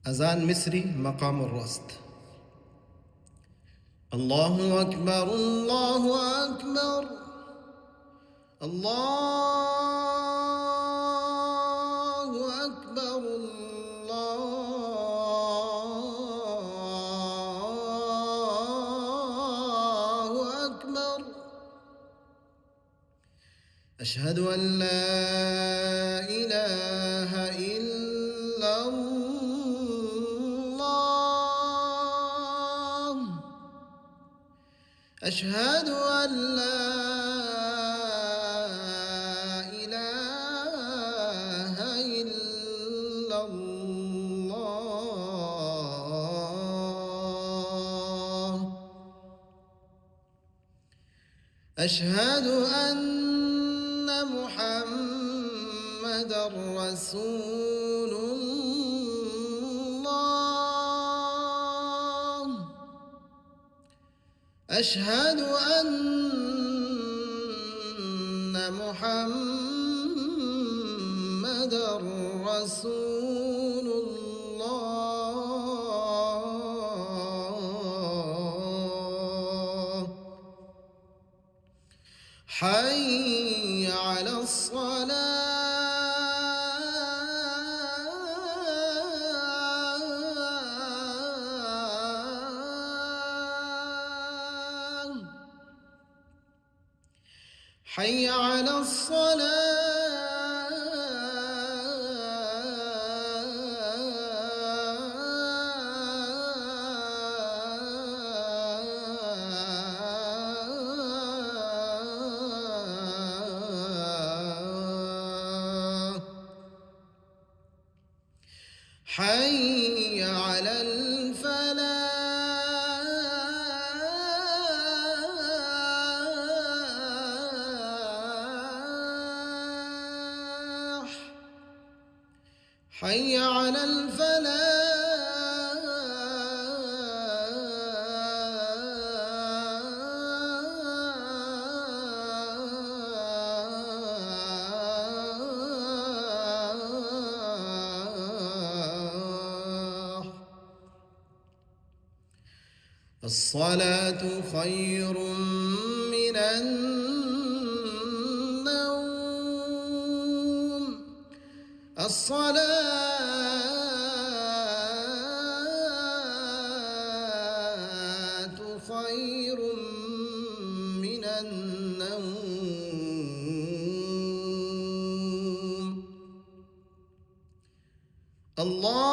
أذان مصري مقام الرصد. الله أكبر الله أكبر الله أكبر الله أكبر. أشهد أن لا إله إلا الله. أشهد أن لا إله إلا الله. أشهد أن محمدًا رسول الله. أشهد أن محمدًا رسول الله. حي على الصلاة. حي على الصلاة. حي على الفلاح. حي على الفلاح. الصلاة خير من النوم. الصلاة خير من النوم. الله